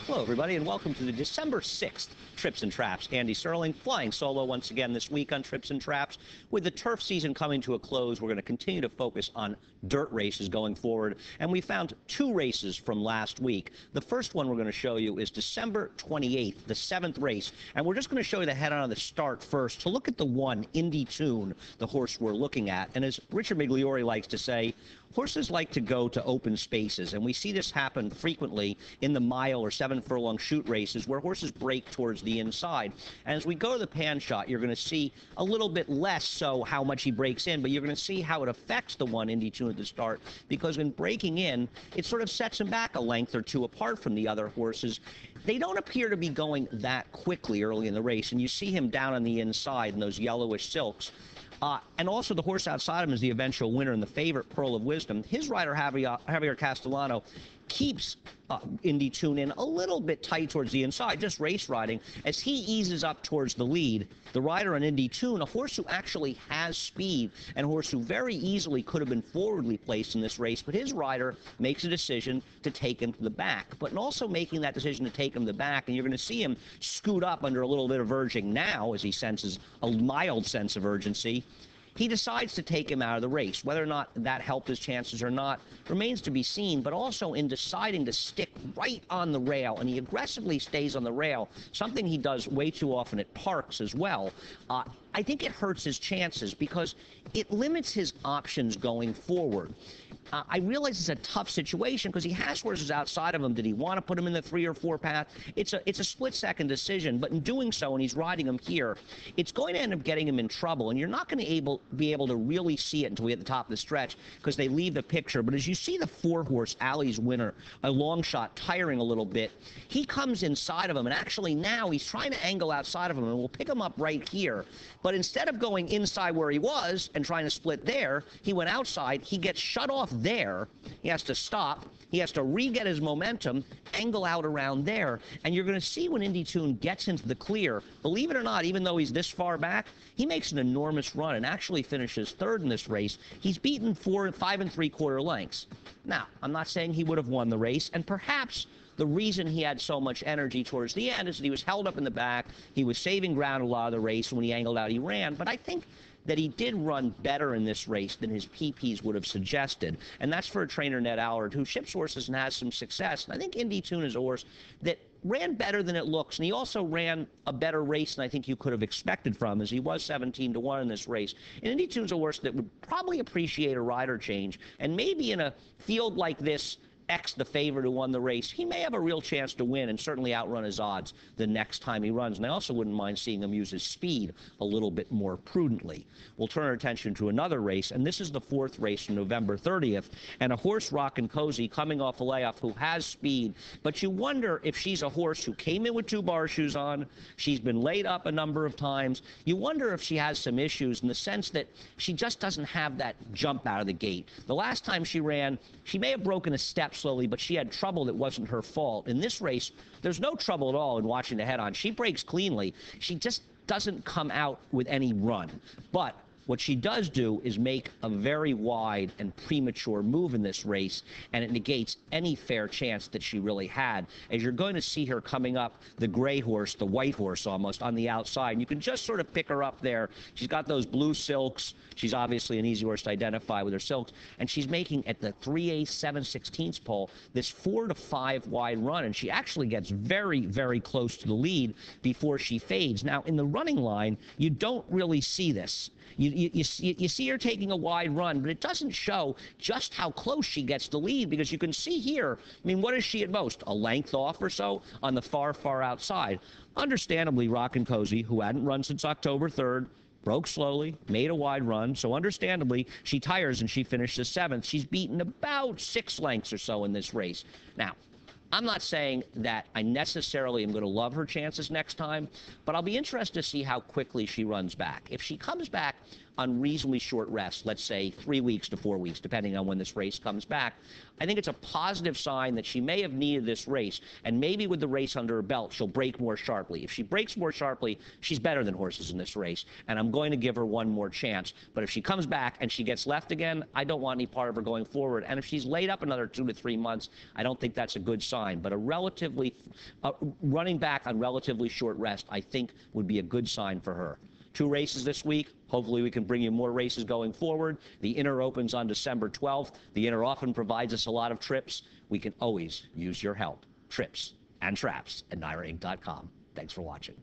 Hello, everybody, and welcome to the December 6th Trips and Traps. Andy Serling flying solo once again this week on Trips and Traps. With the turf season coming to a close, we're going to continue to focus on dirt races going forward. And we found two races from last week. The first one we're going to show you is December 28th, the 7th race. And we're just going to show you the head-on of the start first to look at the one, Indy Tune, the horse we're looking at. And as Richard Migliori likes to say, horses like to go to open spaces, and we see this happen frequently in the mile or 7-furlong shoot races where horses break towards the inside. And as we go to the pan shot, you're going to see a little bit less so how much he breaks in, but you're going to see how it affects the one Indy Tune at the start, because in breaking in, it sort of sets him back a length or two apart from the other horses. They don't appear to be going that quickly early in the race, and you see him down on the inside in those yellowish silks. And also the horse outside of him is the eventual winner and the favorite, Pearl of Wisdom. His rider, Javier Castellano, keeps Indy Tune in a little bit tight towards the inside, just race riding. As he eases up towards the lead, the rider on Indy Tune, a horse who actually has speed and a horse who very easily could have been forwardly placed in this race, but his rider makes a decision to take him to the back. But in also making that decision to take him to the back, and you're going to see him scoot up under a little bit of urging now as he senses a mild sense of urgency, he decides to take him out of the race. Whether or not that helped his chances or not remains to be seen, but also in deciding to stick right on the rail, and he aggressively stays on the rail, something he does way too often at parks as well. I think it hurts his chances because it limits his options going forward. I realize it's a tough situation because he has horses outside of him. Did he want to put him in the 3 or 4 path? It's a split-second decision, but in doing so, and he's riding him here, it's going to end up getting him in trouble, and you're not going to be able to really see it until we hit the top of the stretch because they leave the picture. But as you see the 4-horse, Alley's Winner, a long shot, tiring a little bit, he comes inside of him, and actually now he's trying to angle outside of him, and we'll pick him up right here. But instead of going inside where he was and trying to split there, he went outside. He gets shut off there. He has to stop. He has to re-get his momentum, angle out around there. And you're going to see when Indy Tune gets into the clear, believe it or not, even though he's this far back, he makes an enormous run and actually finishes third in this race. He's beaten 5 3/4 lengths. Now, I'm not saying he would have won the race, and perhaps the reason he had so much energy towards the end is that he was held up in the back. He was saving ground a lot of the race. When he angled out, he ran. But I think that he did run better in this race than his PPs would have suggested. And that's for a trainer, Ned Allard, who ships horses and has some success. And I think Indy Tune is a horse that ran better than it looks, and he also ran a better race than I think you could have expected from, as he was 17-1 in this race. And Indy Tune's a horse that would probably appreciate a rider change, and maybe in a field like this, the favorite who won the race, he may have a real chance to win and certainly outrun his odds the next time he runs. And I also wouldn't mind seeing him use his speed a little bit more prudently. We'll turn our attention to another race, and this is the 4th race from November 30th, and a horse, Rockin' Cozy, coming off a layoff who has speed, but you wonder if she's a horse who came in with 2 bar shoes on. She's been laid up a number of times. You wonder if she has some issues in the sense that she just doesn't have that jump out of the gate. The last time she ran, she may have broken a step slowly, but she had trouble that wasn't her fault. In this race, there's no trouble at all in watching the head-on. She breaks cleanly. She just doesn't come out with any run. But what she does do is make a very wide and premature move in this race, and it negates any fair chance that she really had. As you're going to see her coming up, the gray horse, the white horse almost, on the outside. And you can just sort of pick her up there. She's got those blue silks. She's obviously an easy horse to identify with her silks. And she's making, at the 3/8, 7/16 pole, this 4 to 5 wide run. And she actually gets very, very close to the lead before she fades. Now, in the running line, you don't really see this. You see her taking a wide run, but it doesn't show just how close she gets to lead, because you can see here, I mean, what is she at most? A length off or so on the far, far outside. Understandably, Rockin' Cozy, who hadn't run since October 3rd, broke slowly, made a wide run, so understandably, she tires and she finishes 7th. She's beaten about 6 lengths or so in this race. Now, I'm not saying that I necessarily am going to love her chances next time, but I'll be interested to see how quickly she runs back. If she comes back on reasonably short rest, let's say 3 weeks to 4 weeks, depending on when this race comes back, I think it's a positive sign that she may have needed this race, and maybe with the race under her belt, she'll break more sharply. If she breaks more sharply, she's better than horses in this race, and I'm going to give her one more chance. But if she comes back and she gets left again, I don't want any part of her going forward. And if she's laid up another 2 to 3 months, I don't think that's a good sign. But a relatively running back on relatively short rest, I think, would be a good sign for her. 2 races this week. Hopefully we can bring you more races going forward. The Inner opens on December 12th. The Inner often provides us a lot of trips. We can always use your help. Trips and traps at NYRAinc.com. Thanks for watching.